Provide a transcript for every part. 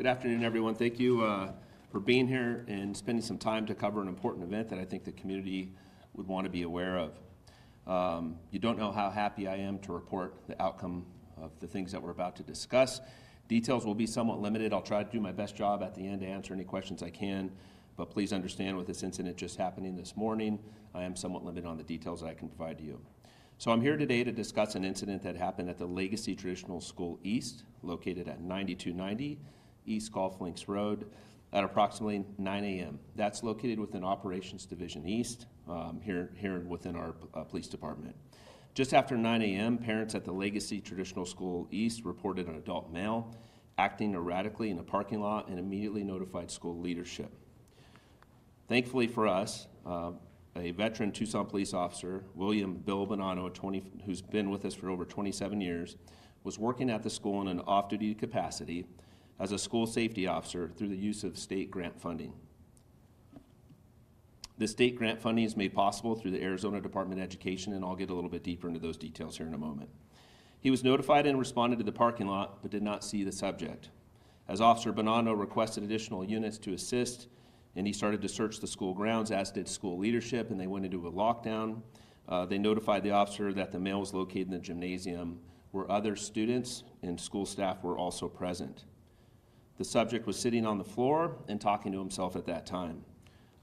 Good afternoon, everyone. Thank you for being here and spending some time to cover an important event that I think the community would want to be aware of. You don't know how happy I am to report the outcome of the things that we're about to discuss. Details will be somewhat limited. I'll try to do my best job at the end to answer any questions I can, but please understand with this incident just happening this morning, I am somewhat limited on the details that I can provide to you. So I'm here today to discuss an incident that happened at the Legacy Traditional School East, located at 9290 East Golf Links Road at approximately 9 a.m. That's located within Operations Division East, here within our police department. Just after 9 a.m., parents at the Legacy Traditional School East reported an adult male acting erratically in a parking lot and immediately notified school leadership. Thankfully for us, a veteran Tucson police officer, William Bill Bonanno, who's been with us for over 27 years, was working at the school in an off-duty capacity as a school safety officer through the use of state grant funding. The state grant funding is made possible through the Arizona Department of Education, and I'll get a little bit deeper into those details here in a moment. He was notified and responded to the parking lot, but did not see the subject. As Officer Bonanno requested additional units to assist, and he started to search the school grounds, as did school leadership, and they went into a lockdown. They notified the officer that the male was located in the gymnasium where other students and school staff were also present. The subject was sitting on the floor and talking to himself at that time.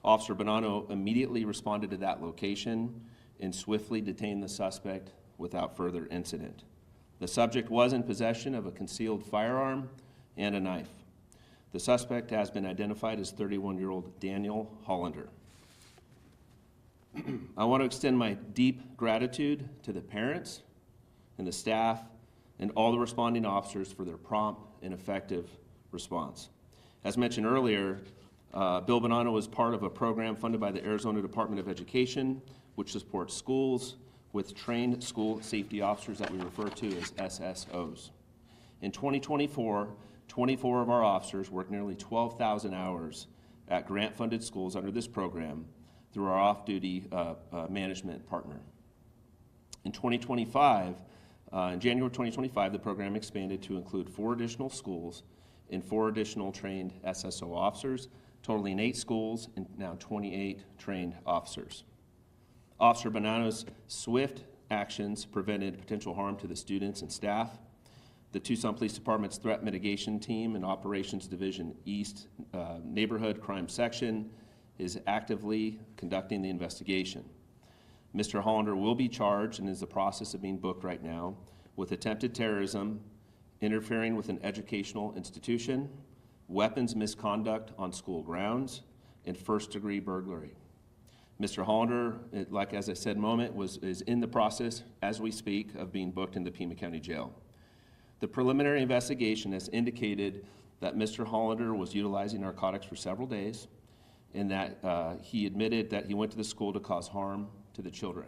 Officer Bonanno immediately responded to that location and swiftly detained the suspect without further incident. The subject was in possession of a concealed firearm and a knife. The suspect has been identified as 31-year-old Daniel Hollander. I want to extend my deep gratitude to the parents and the staff and all the responding officers for their prompt and effective response. As mentioned earlier, Bill Bonanno was part of a program funded by the Arizona Department of Education, which supports schools with trained school safety officers that we refer to as SSOs. In 2024, 24 of our officers worked nearly 12,000 hours at grant-funded schools under this program through our off-duty management partner. In 2025, in January 2025, the program expanded to include 4 additional schools and 4 additional trained SSO officers, totaling 8 schools and now 28 trained officers. Officer Bonanno's swift actions prevented potential harm to the students and staff. The Tucson Police Department's Threat Mitigation Team and Operations Division East Neighborhood Crime Section is actively conducting the investigation. Mr. Hollander will be charged and is in the process of being booked right now with attempted terrorism, interfering with an educational institution, weapons misconduct on school grounds, and first-degree burglary. Mr. Hollander, like as I said a moment, is in the process, as we speak, of being booked into Pima County Jail. The preliminary investigation has indicated that Mr. Hollander was utilizing narcotics for several days and that he admitted that he went to the school to cause harm to the children.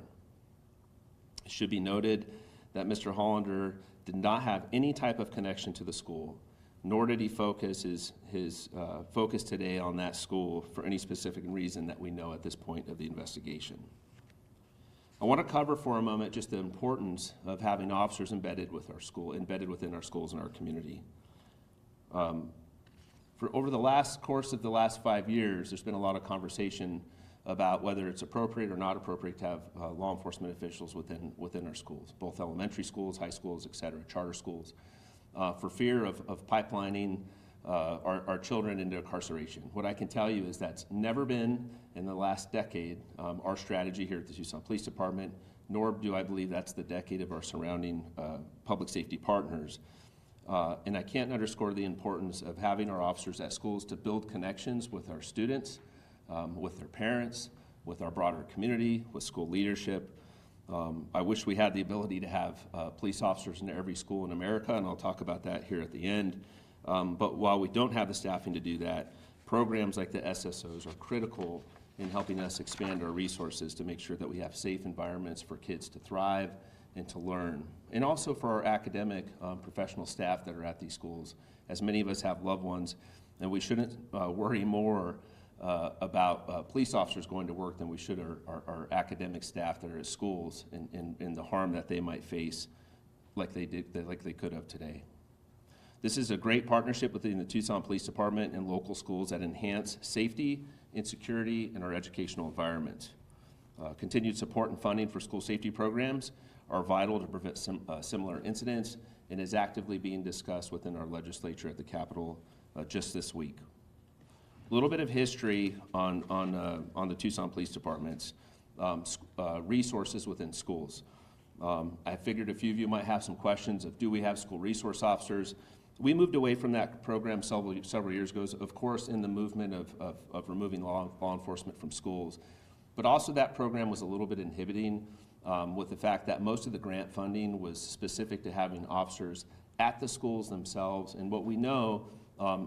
It should be noted that Mr. Hollander did not have any type of connection to the school, nor did he focus his focus today on that school for any specific reason that we know at this point of the investigation. I want to cover for a moment just the importance of having officers embedded within our schools and our community. Over the course of the last 5 years, there's been a lot of conversation about whether it's appropriate or not appropriate to have law enforcement officials within our schools, both elementary schools, high schools, et cetera, charter schools, for fear of pipelining our children into incarceration. What I can tell you is that's never been, in the last decade, our strategy here at the Tucson Police Department, nor do I believe that's the decade of our surrounding public safety partners. And I can't underscore the importance of having our officers at schools to build connections with our students, with their parents, with our broader community, with school leadership. I wish we had the ability to have police officers in every school in America, and I'll talk about that here at the end. But while we don't have the staffing to do that, programs like the SSOs are critical in helping us expand our resources to make sure that we have safe environments for kids to thrive and to learn. And also for our academic professional staff that are at these schools, as many of us have loved ones, and we shouldn't worry more about police officers going to work than we should our academic staff that are at schools and the harm that they might face like they could have today. This is a great partnership between the Tucson Police Department and local schools that enhance safety and security in our educational environment. Continued support and funding for school safety programs are vital to prevent similar incidents and is actively being discussed within our legislature at the Capitol just this week. A little bit of history on the Tucson Police Department's resources within schools. I figured a few of you might have some questions of, do we have school resource officers? We moved away from that program several years ago, of course, in the movement of removing law enforcement from schools. But also that program was a little bit inhibiting with the fact that most of the grant funding was specific to having officers at the schools themselves. And what we know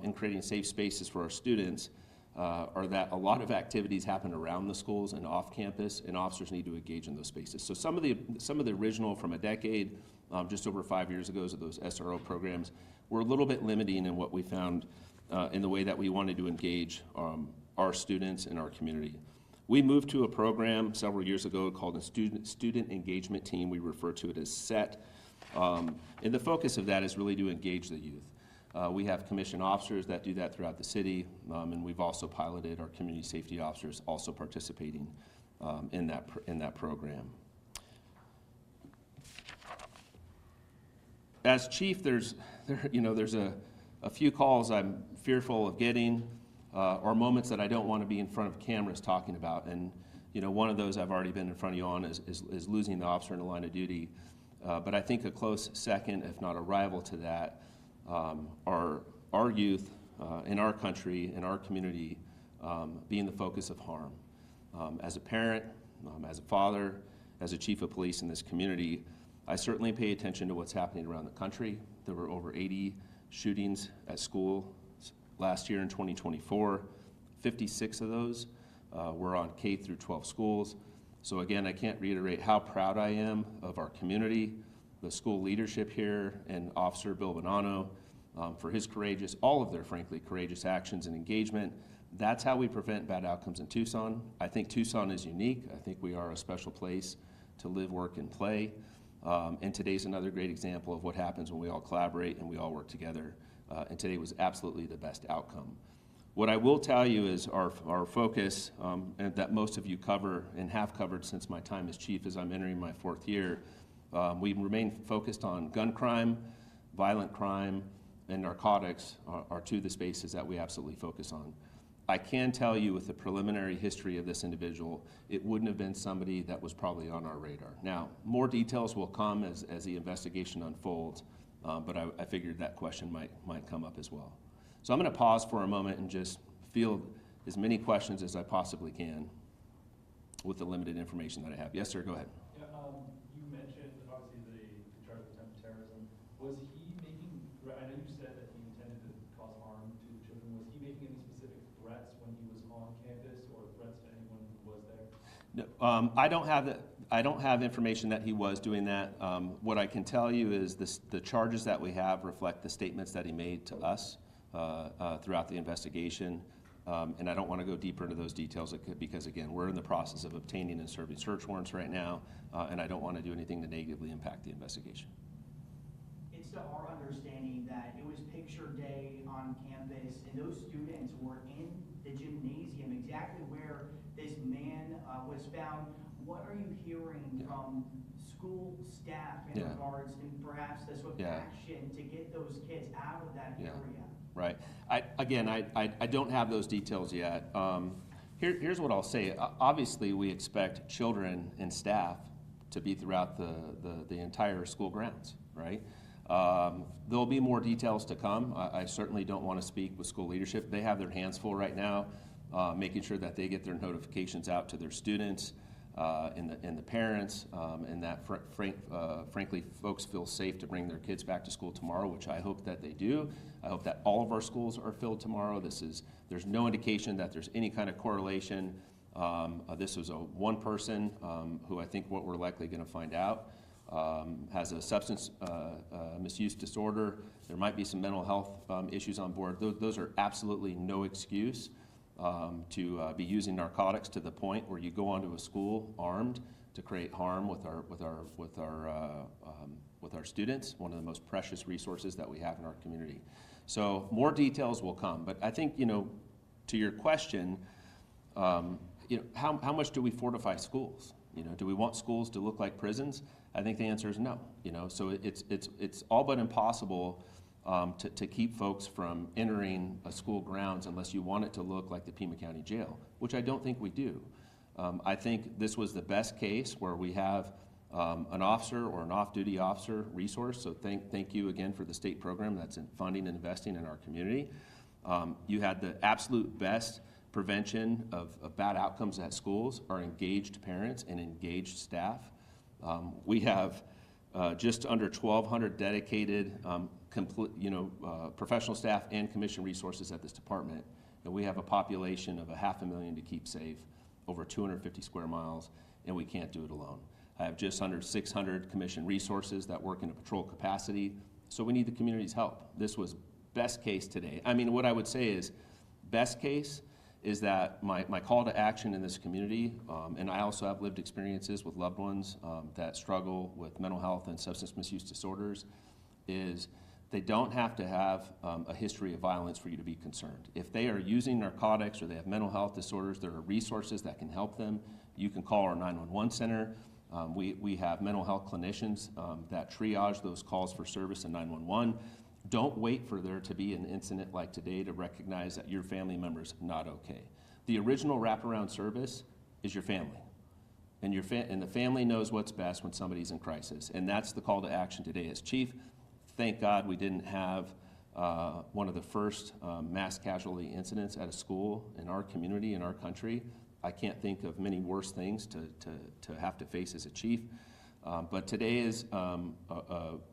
in creating safe spaces for our students are that a lot of activities happen around the schools and off campus, and officers need to engage in those spaces. So some of the original from a decade, just over 5 years ago, of those SRO programs were a little bit limiting in what we found in the way that we wanted to engage our students and our community. We moved to a program several years ago called a student engagement team. We refer to it as SET. And the focus of that is really to engage the youth. We have commissioned officers that do that throughout the city, and we've also piloted our community safety officers also participating in that program. As chief, there's a few calls I'm fearful of getting, or moments that I don't want to be in front of cameras talking about. And one of those I've already been in front of you on is losing the officer in the line of duty. But I think a close second, if not a rival to that, are our youth in our country, in our community, being the focus of harm. As a parent, as a father, as a chief of police in this community, I certainly pay attention to what's happening around the country. There were over 80 shootings at school last year in 2024. 56 of those were on K through 12 schools. So again, I can't reiterate how proud I am of our community, the school leadership here, and Officer Bill Bonanno for his all of their frankly courageous actions and engagement. That's how we prevent bad outcomes in Tucson. I think Tucson is unique. I think we are a special place to live, work, and play. And today's another great example of what happens when we all collaborate and we all work together. And today was absolutely the best outcome. What I will tell you is our focus, and that most of you cover and have covered since my time as chief as I'm entering my 4th year, we remain focused on gun crime, violent crime, and narcotics are two of the spaces that we absolutely focus on. I can tell you with the preliminary history of this individual, it wouldn't have been somebody that was probably on our radar. Now, more details will come as the investigation unfolds, but I figured that question might come up as well. So I'm going to pause for a moment and just field as many questions as I possibly can with the limited information that I have. Yes, sir, go ahead. Yeah, you mentioned, obviously, the charge of attempted terrorism. Was he making, I know you said that he intended to cause harm to the children. Was he making any specific threats when he was on campus or threats to anyone who was there? No, I don't have information that he was doing that. What I can tell you is the charges that we have reflect the statements that he made to us throughout the investigation. And I don't want to go deeper into those details because, again, we're in the process of obtaining and serving search warrants right now, and I don't want to do anything to negatively impact the investigation. It's to our understanding that it was picture day on campus, and those students were in the gymnasium, exactly where this man was found. What are you hearing from school staff in regards to perhaps the swift action to get those kids out of that area? Right. I don't have those details yet. Here's what I'll say. Obviously, we expect children and staff to be throughout the entire school grounds, right? There'll be more details to come. I certainly don't want to speak with school leadership. They have their hands full right now, making sure that they get their notifications out to their students and the parents, and that frankly, folks feel safe to bring their kids back to school tomorrow, which I hope that they do. I hope that all of our schools are filled tomorrow. There's no indication that there's any kind of correlation. This was one person who I think what we're likely going to find out has a substance misuse disorder. There might be some mental health issues on board. Those are absolutely no excuse to be using narcotics to the point where you go onto a school armed to create harm with our students, one of the most precious resources that we have in our community. So more details will come, but I think, you know, to your question, you know, how much do we fortify schools? You know, do we want schools to look like prisons? I think the answer is no. You know, so it's all but impossible to keep folks from entering a school grounds unless you want it to look like the Pima County Jail, which I don't think we do. I think this was the best case where we have an officer or an off-duty officer resource. So thank you again for the state program that's in funding and investing in our community. You had the absolute best prevention of bad outcomes at schools are engaged parents and engaged staff. We have just under 1,200 dedicated professional staff and commission resources at this department. And we have a population of 500,000 to keep safe, over 250 square miles, and we can't do it alone. I have just under 600 commission resources that work in a patrol capacity, so we need the community's help. This was best case today. I mean, what I would say is best case is that my call to action in this community, and I also have lived experiences with loved ones that struggle with mental health and substance misuse disorders, is they don't have to have a history of violence for you to be concerned. If they are using narcotics or they have mental health disorders, there are resources that can help them. You can call our 911 center. We have mental health clinicians that triage those calls for service in 911. Don't wait for there to be an incident like today to recognize that your family member's not okay. The original wraparound service is your family. And the family knows what's best when somebody's in crisis. And that's the call to action today. As chief, thank God we didn't have one of the first mass casualty incidents at a school in our community, in our country. I can't think of many worse things to have to face as a chief. But today is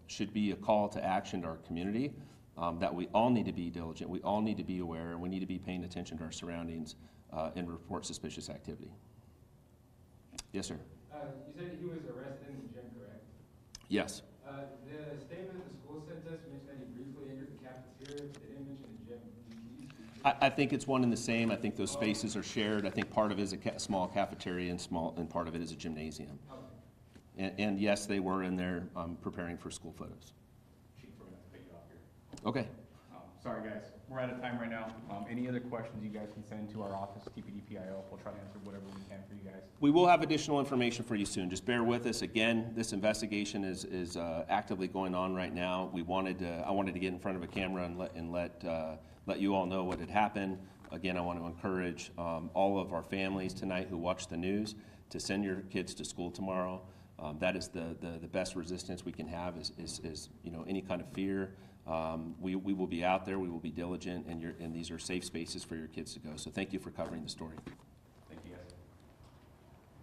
should be a call to action to our community that we all need to be diligent, we all need to be aware, and we need to be paying attention to our surroundings and report suspicious activity. Yes, sir. You said he was arrested in the gym, correct? Yes. The statement the school sent us mentioned that he briefly entered the cafeteria, but they didn't mention the gym. I think it's one and the same. I think those spaces are shared. I think part of it is a small cafeteria and part of it is a gymnasium. Okay. And yes, they were in there preparing for school photos. Chief, we're going to pick you off here. Okay. Sorry, guys. We're out of time right now. Any other questions you guys can send to our office, TPDPIO. We'll try to answer whatever we can for you guys. We will have additional information for you soon. Just bear with us. Again, this investigation is actively going on right now. I wanted to get in front of a camera and let you all know what had happened. Again, I want to encourage all of our families tonight who watch the news to send your kids to school tomorrow. That is the best resistance we can have is you know, any kind of fear. We will be out there, we will be diligent, and these are safe spaces for your kids to go. So thank you for covering the story.